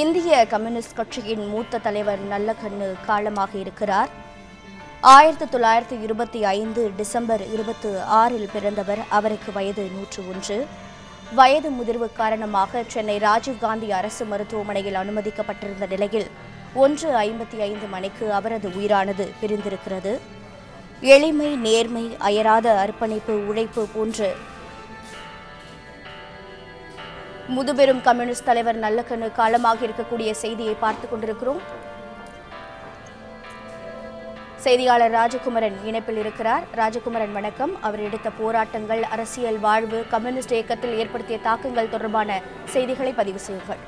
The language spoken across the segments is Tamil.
இந்திய கம்யூனிஸ்ட் கட்சியின் மூத்த தலைவர் நல்லகண்ணு காலமாக இருக்கிறார். 1925 டிசம்பர் 26 பிறந்தவர். அவருக்கு வயது 101. வயது முதிர்வு காரணமாக சென்னை ராஜீவ்காந்தி அரசு மருத்துவமனையில் அனுமதிக்கப்பட்டிருந்த நிலையில் 1:55 மணிக்கு அவரது உயிரானது பிரிந்திருக்கிறது. எளிமை, நேர்மை, அயராத அர்ப்பணிப்பு, உழைப்பு போன்ற முதுபெரும் கம்யூனிஸ்ட் தலைவர் நல்லகண்ணு காலமாக இருக்கக்கூடிய செய்தியை பார்த்துக் கொண்டிருக்கிறோம். செய்தியாளர் ராஜகுமரன் இணைப்பில் இருக்கிறார். ராஜகுமரன், வணக்கம். அவர் எடுத்த போராட்டங்கள், அரசியல் வாழ்வு, கம்யூனிஸ்ட் இயக்கத்தில் ஏற்படுத்திய தாக்கங்கள் தொடர்பான செய்திகளை பதிவு செய்யுங்கள்.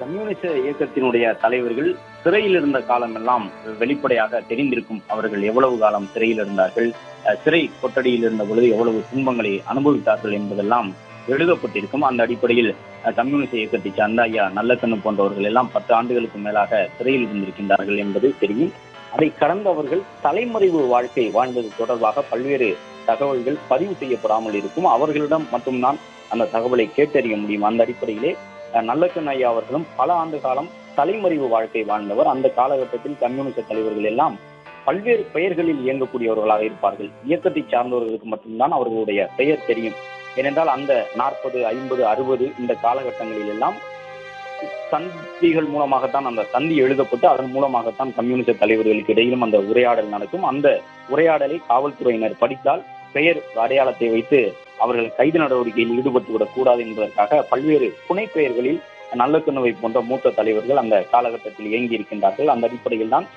கம்யூனிஸ்ட் இயக்கத்தினுடைய தலைவர்கள் சிறையில் இருந்த காலம் எல்லாம் வெளிப்படையாக தெரிந்திருக்கும். அவர்கள் எவ்வளவு காலம் சிறையில் இருந்தார்கள், சிறை கொட்டடியில் இருந்த பொழுது எவ்வளவு துன்பங்களை அனுபவித்தார்கள் என்பதெல்லாம் எழுதப்பட்டிருக்கும். அந்த அடிப்படையில் கம்யூனிஸ்ட் இயக்கத்தை சார்ந்த ஐயா நல்லகண்ணு போன்றவர்கள் எல்லாம் 10 ஆண்டுகளுக்கு மேலாக சிறையில் இருந்திருக்கின்றார்கள் என்பது தெரியும். அதை கடந்தவர்கள் தலைமறைவு வாழ்க்கை வாழ்ந்தது தொடர்பாக பல்வேறு தகவல்கள் பதிவு செய்யப்படாமல் இருக்கும். அவர்களிடம் மட்டும்தான் அந்த தகவலை கேட்டறிய முடியும். அந்த அடிப்படையிலே நல்லகண்ணு ஐயா அவர்களும் பல ஆண்டு காலம் தலைமறைவு வாழ்க்கை வாழ்ந்தவர். அந்த காலகட்டத்தில் கம்யூனிஸ்ட் தலைவர்கள் எல்லாம் பல்வேறு பெயர்களில் இயங்கக்கூடியவர்களாக இருப்பார்கள். இயக்கத்தை சார்ந்தவர்களுக்கு மட்டும்தான் அவர்களுடைய பெயர் தெரியும். ஏனென்றால் அந்த 40, 50, 60 இந்த காலகட்டங்களில் எல்லாம் சந்திகள் மூலமாகத்தான் அந்த சந்தி எழுதப்பட்டு அதன் மூலமாகத்தான் கம்யூனிஸ்ட் தலைவர்களுக்கு இடையிலும் அந்த உரையாடல் நடக்கும். அந்த உரையாடலை காவல்துறையினர் படித்தால் பெயர் அடையாளத்தை வைத்து அவர்கள் கைது நடவடிக்கையில் ஈடுபட்டுவிடக் கூடாது என்பதற்காக பல்வேறு புனை பெயர்களில் நல்லகண்ணுவை போன்ற மூத்த தலைவர்கள் அந்த காலகட்டத்தில் இயங்கி இருக்கின்றார்கள். அந்த அடிப்படையில் தான்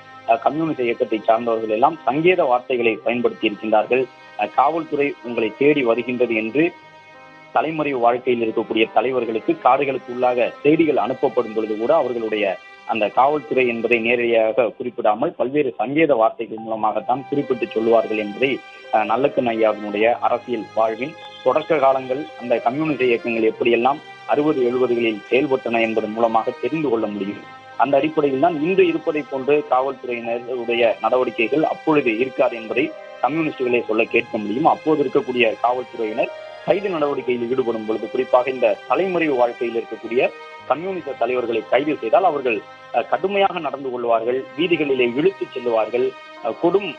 கம்யூனிஸ்ட் இயக்கத்தை சார்ந்தவர்கள் எல்லாம் சங்கேத வார்த்தைகளை பயன்படுத்தி இருக்கின்றார்கள். காவல்துறை உங்களை தேடி வருகின்றது என்று தலைமறைவு வாழ்க்கையில் இருக்கக்கூடிய தலைவர்களுக்கு காடுகளுக்கு உள்ளாக செய்திகள் அனுப்பப்படும் பொழுது கூட அவர்களுடைய அந்த காவல்துறை என்பதை நேரடியாக குறிப்பிடாமல் பல்வேறு சங்கேத வார்த்தைகள் மூலமாகத்தான் குறிப்பிட்டு சொல்லுவார்கள் என்பதை நல்லகண்ணு ஐயாவினுடைய அரசியல் வாழ்வின் தொடக்க காலங்கள் அந்த கம்யூனிஸ்ட் இயக்கங்கள் எப்படியெல்லாம் 60, 70களில் செயல்பட்டன என்பதன் மூலமாக தெரிந்து கொள்ள முடியும். அந்த அடிப்படையில் தான் இன்று இருப்பதை போன்று காவல்துறையினருடைய நடவடிக்கைகள் அப்பொழுது இருக்காது என்பதை கம்யூனிஸ்டுகளே சொல்ல கேட்க முடியும். அப்போது இருக்கக்கூடிய காவல்துறையினர் கைது நடவடிக்கையில் ஈடுபடும் பொழுது, குறிப்பாக இந்த தலைமறைவு வாழ்க்கையில் இருக்கக்கூடிய கம்யூனிஸ்ட் தலைவர்களை கைது செய்தால் அவர்கள் கடுமையாக நடந்து கொள்வார்கள், வீதிகளிலே இழுத்து செல்லுவார்கள், கொடும்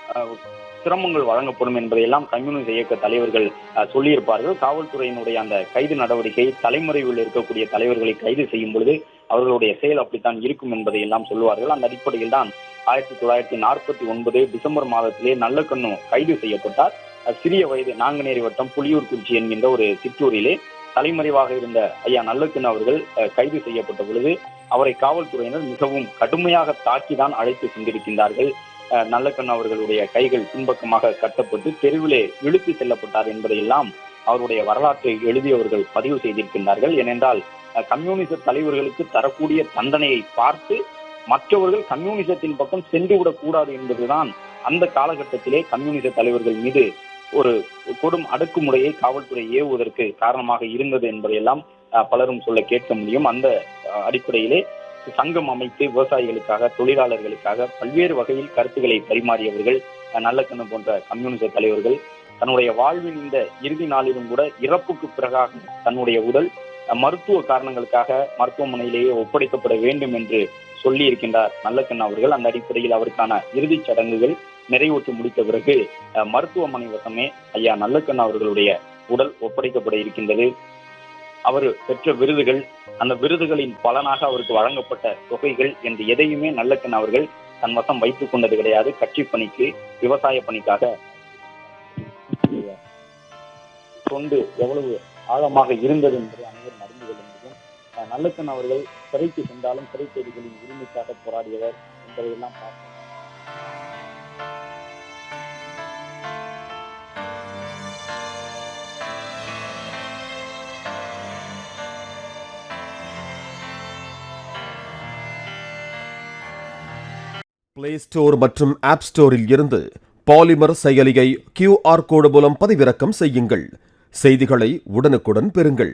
சிரமங்கள் வழங்கப்படும் என்பதையெல்லாம் கம்யூனிஸ்ட் இயக்க தலைவர்கள் சொல்லியிருப்பார்கள். காவல்துறையினுடைய அந்த கைது நடவடிக்கை தலைமறைவில் இருக்கக்கூடிய தலைவர்களை கைது செய்யும் பொழுது அவர்களுடைய செயல் அப்படித்தான் இருக்கும் என்பதை எல்லாம் சொல்லுவார்கள். அந்த அடிப்படையில் தான் 1949 டிசம்பர் மாதத்திலே நல்லகண்ணு கைது செய்யப்பட்டார். சிறிய வயது நாங்குநேரி வட்டம் புலியூர்குறிச்சி என்கின்ற ஒரு சிற்றூரிலே தலைமறைவாக இருந்த ஐயா நல்லகண்ணு அவர்கள் கைது செய்யப்பட்ட பொழுது அவரை காவல்துறையினர் மிகவும் கடுமையாக தாக்கிதான் அழைத்து சென்றிருக்கின்றார்கள். நல்லகண்ணு அவர்களுடைய கைகள் பின்பக்கமாக கட்டப்பட்டு தெருவிலே இழுத்து செல்லப்பட்டார் என்பதையெல்லாம் அவருடைய வரலாற்றை எழுதியவர்கள் பதிவு செய்திருக்கின்றார்கள். ஏனென்றால் கம்யூனிஸ்ட் தலைவர்களுக்கு தரக்கூடிய தண்டனையை பார்த்து மற்றவர்கள் கம்யூனிசத்தின் பக்கம் சென்றுவிடக் கூடாது என்பதுதான் அந்த காலகட்டத்திலே கம்யூனிஸ்ட் தலைவர்கள் மீது ஒரு கொடும் அடக்குமுறையை காவல்துறை ஏவுவதற்கு காரணமாக இருந்தது என்பதையெல்லாம் பலரும் சொல்ல கேட்க முடியும். அந்த அடிப்படையிலே சங்கம் அமைத்து விவசாயிகளுக்காக, தொழிலாளர்களுக்காக பல்வேறு வகையில் கருத்துக்களை பரிமாறியவர்கள் நல்லகண்ணு போன்ற கம்யூனிஸ்ட் தலைவர்கள். தன்னுடைய வாழ்வின் இந்த இறுதி நாளிலும் கூட இறப்புக்கு பிறகாக தன்னுடைய உடல் மருத்துவ காரணங்களுக்காக மருத்துவமனையிலேயே ஒப்படைக்கப்பட வேண்டும் என்று சொல்லி இருக்கின்றார் நல்லகண்ணு அவர்கள். அந்த அடிப்படையில் அவருக்கான இறுதிச் சடங்குகள் நிறைவேற்றி முடித்த பிறகு மருத்துவமனை வசமே ஐயா நல்லகண்ணு அவர்களுடைய உடல் ஒப்படைக்கப்பட இருக்கின்றது. அவர் பெற்ற விருதுகள், அந்த விருதுகளின் பலனாக அவருக்கு வழங்கப்பட்ட தொகைகள் என்று எதையுமே நல்லகண்ணு அவர்கள் தன் வசம் வைத்துக் கொண்டது கிடையாது. கட்சி பணிக்கு, விவசாய பணிக்காக தொண்டு எவ்வளவு ஆழமாக இருந்தது என்பதை அனைவரும் அறிந்து கொள்ள முடியும். நல்லகண்ணு அவர்கள் சிறைக்கு சென்றாலும் சிறை கைதிகளின் உரிமைக்காக போராடியவர் என்பதையெல்லாம் பார்த்தோம். பிளே ஸ்டோர் மற்றும் ஆப் ஸ்டோரில் இருந்து பாலிமர் செயலியை QR கோடு மூலம் பதிவிறக்கம் செய்யுங்கள். செய்திகளை உடனுக்குடன் பெறுங்கள்.